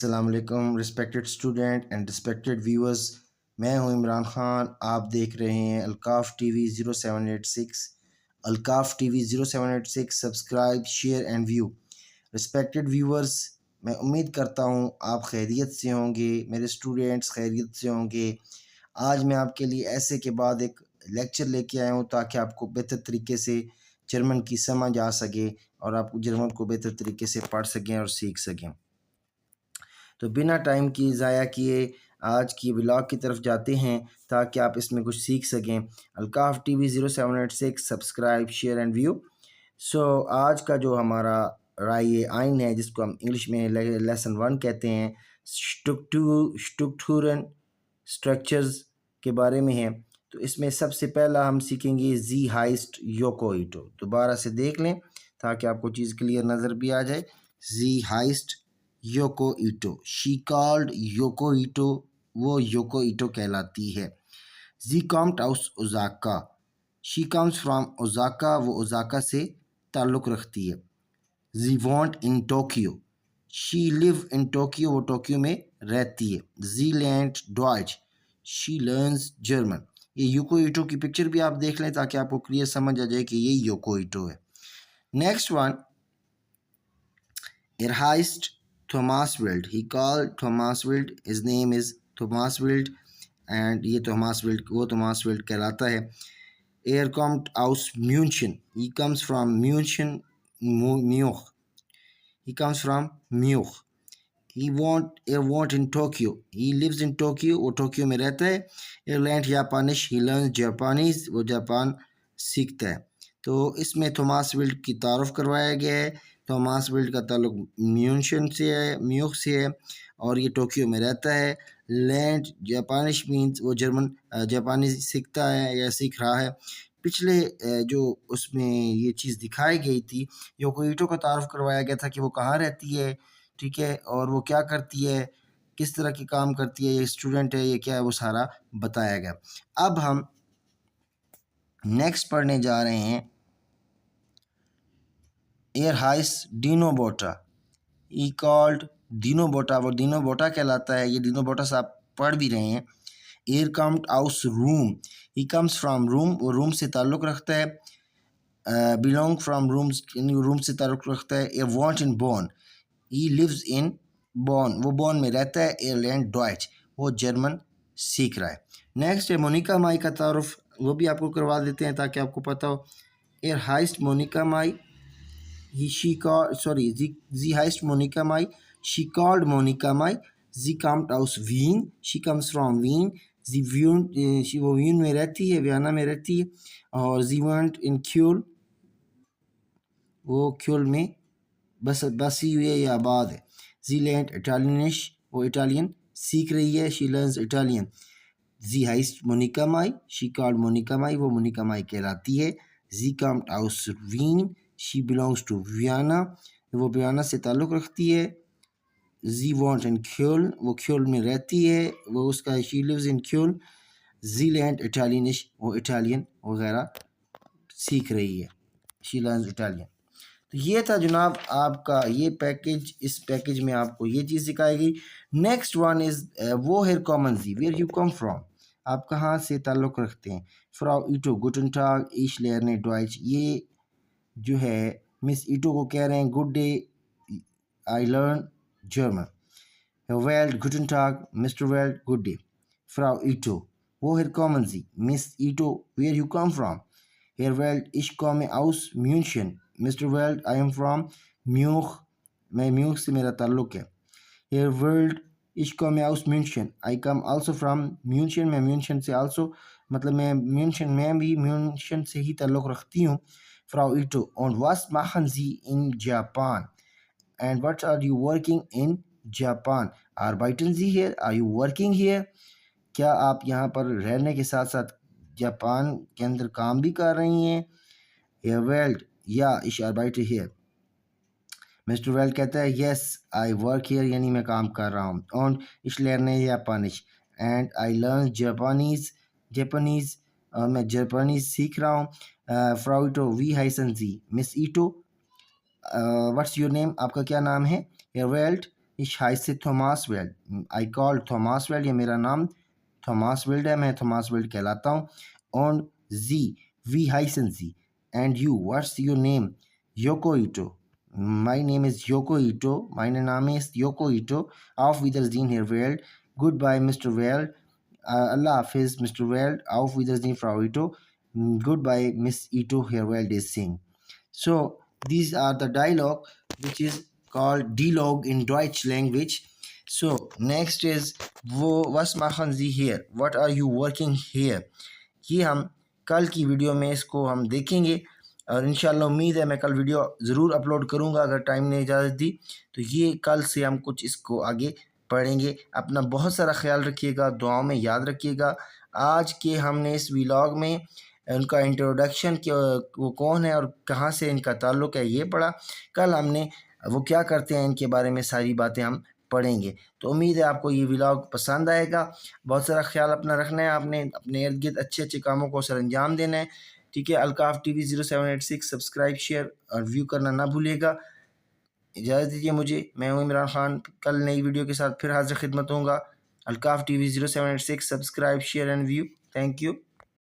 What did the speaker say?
अस्सलाम वालेकुम respected student and respected viewers. मैं हूं इमरान ख़ान। आप देख रहे हैं Alkaf TV 0786। Alkaf TV 0786 subscribe share and view. Respected viewers, मैं उम्मीद करता हूं आप खैरियत से होंगे, मेरे स्टूडेंट्स खैरियत से होंगे। आज मैं आपके लिए ऐसे के बाद एक लेक्चर लेके आया हूं ताकि आपको बेहतर तरीके से जर्मन की समझ आ सके और आप जर्मन को बेहतर तरीके से पढ़ सकें और सीख सकें। तो बिना टाइम की ज़ाया किए आज की व्लॉग की तरफ जाते हैं ताकि आप इसमें कुछ सीख सकें। Alkaf TV 0786 subscribe share and view. So आज का जो हमारा राय आइन है, जिसको हम इंग्लिश में लेसन 1 कहते हैं, स्ट्रक्चरन स्ट्रक्चर्स के बारे में है। तो इसमें सबसे पहला हम सीखेंगे जी हाइस्ट योको ईटो। दोबारा से देख लें ताकि आपको चीज़ क्लियर नज़र भी आ जाए। जी हाइस्ट योको ईटो, शी कॉल्ड योको ईटो, वो योको ईटो कहलाती है। जी कॉम्ट आउस Osaka, she comes from Osaka, वो ओजाका से ताल्लुक़ रखती है। जी वॉन्ट इन Tokyo, she live in Tokyo, वो टोक्यो में रहती है। जी लैंड डॉइच, शी लर्न्स जर्मन। ये योको ईटो की पिक्चर भी आप देख लें ताकि आपको क्लियर समझ आ जाए कि ये योको ईटो है। Next one, er heißt Thomas Wild. He called Thomas Wild. His name is Thomas Wild. And ये Thomas Wild, वो Thomas Wild कहलाता है। Er kommt aus München. He comes from München, Munich. He comes from Munich. Er wohnt in Tokyo. He lives in Tokyo. वो Tokyo में रहता है। Er lernt Japanisch. He learns Japanese. वो Japan सीखता है। तो इसमें थॉमस विल्ड की तारुफ करवाया गया है। थॉमस विल्ड का ताल्लुक म्यूनिख से है और ये टोक्यो में रहता है। लैंड जापानिश मीन्स वो जर्मन जापानी सीखता है या सीख रहा है। पिछले जो उसमें ये चीज़ दिखाई गई थी, योको ईटो का तारुफ करवाया गया था कि वो कहाँ रहती है, ठीक है, और वो क्या करती है, किस तरह के काम करती है, ये स्टूडेंट है, ये क्या है, वो सारा बताया गया। अब हम नेक्स्ट पढ़ने जा रहे हैं एयर हाइस डीनो बोटा। ई कॉल्ड डीनो बोटा, वो डीनो बोटा कहलाता है। ये डीनो बोटा से आप पढ़ भी रहे हैं। एयर कम्ड आउस room, he comes from room, वो रूम से ताल्लुक़ रखता है। बिलोंग फ्राम रूम्स, रूम से ताल्लुक़ रखता है। ए want in Bon, he lives in बॉन, वो बॉन में रहता है। एयरलैंड डॉइच, वो जर्मन सीख रहा है। नेक्स्ट है मोनिका माई का तारुफ, वो भी आपको करवा देते हैं ताकि आपको पता हो। Air heist Monika my, sie heißt Monika Mai. She called Monika Mai. Sie kommt aus Wien. She comes from Wien. वो वीन में रहती है, वियना में रहती है। और sie wohnt in Köln, वो क्यूल में बसी हुई है या आबाद है। sie lernt Italienisch, वो इटालियन सीख रही है। she learns Italian. sie heißt Monika Mai. she called Monika Mai, वो मोनिका माई कहलाती है। sie kommt aus Wien. she belongs to Vienna, वो वियना से ताल्लुक़ रखती है। sie wohnt in Köln, वो क्योल में रहती है, वो उसका she lives in Köln. sie lernt Italienisch, वो इटालियन वगैरह सीख रही है। she learns Italian. तो ये था जनाब आपका ये पैकेज। इस पैकेज में आपको ये चीज़ सिखाई गई। नेक्स्ट वन इज़ वो है कॉमन जी, वेयर यू कम फ्रॉम, आप कहाँ से ताल्लुक़ रखते हैं। फ्रॉ ईटो गुटन टाग इश लेरने डॉइच, ये जो है मिस ईटो को कह रहे हैं good day I learn German. Weld गुटन टाग मिस्टर वेल्ड गुड डे। फ्रॉ ईटो वो है कॉमन जी, miss Ito where you come from. हेयर वेल्ड इश कॉमे आउस म्यूनशन, mister Weld I am from Munich, मैं म्यूख से मेरा ताल्लुक़ है। हेयर वर्ल्ड इश कॉमे आउस म्यूनशन, आई कम आल्सो फ्रॉम म्यूनशन, मैं म्यूनशन से आल्सो मतलब मैं म्यूनशन, मैं भी म्यूनशन से ही ताल्लुक़ रखती हूँ। Frau Ito, und was machen Sie in Japan? And what are you working in Japan? Arbeiten Sie hier? Are you working here? क्या आप यहाँ पर रहने के साथ साथ जापान के अंदर काम भी कर रही हैं? Herr Welt, ja, ich arbeite hier. Mister weld कहता है yes, I work here, यानी मैं काम कर रहा हूँ। Und ich lerne Japanisch. And I learn Japanese, मैं जापानीज सीख रहा हूँ। फ्राउ ईटो वी हाइसन जी, miss Ito what's your name, आपका क्या नाम है। हेयर वेल्ड Ich heiße Thomas Weld. I call Thomas Weld. ये मेरा नाम थॉमस विल्ड है, मैं थॉमस विल्ड कहलाता हूँ. Und Sie, wie heißen Sie? And you, what's your name? Yoko Ito. My name is Yoko Ito. Mein Name ist Yoko Ito. Auf Wiedersehen, Herr Weld. Goodbye, Mr. Weld. Allah Hafiz, Mr. Weld. Auf Wiedersehen, Frau Ito. Goodbye, Miss Ito, Herr Weld is saying. So these are the dialogue which is called dialogue in Deutsch language. So next is was machen Sie here? What are you working here? ये हम कल की video में इसको हम देखेंगे और इंशाल्लाह उम्मीद है मैं कल वीडियो ज़रूर अपलोड करूँगा अगर टाइम ने इजाज़त दी तो. ये कल से हम कुछ इसको आगे पढ़ेंगे. अपना बहुत सारा ख्याल रखिएगा, दुआओं में याद रखिएगा. आज के हमने इस व्लॉग में उनका इंट्रोडक्शन कि वो कौन है और कहाँ से इनका ताल्लुक़ है ये पढ़ा. कल हमने वो क्या करते हैं इनके बारे में सारी बातें हम पढ़ेंगे. तो उम्मीद है आपको ये व्लॉग पसंद आएगा. बहुत सारा ख्याल अपना रखना है, आपने अपने इर्द गिर्द अच्छे अच्छे कामों को सर अंजाम देना है. ठीक है. अल्काफ टीवी 0786 सब्सक्राइब शेयर और व्यू करना ना भूलिएगा. इजाज़त दीजिए मुझे. मैं हूँ इमरान खान. कल नई वीडियो के साथ फिर हाजिर खिदमत होऊंगा. Alkaf TV 0786 subscribe share and view. Thank you.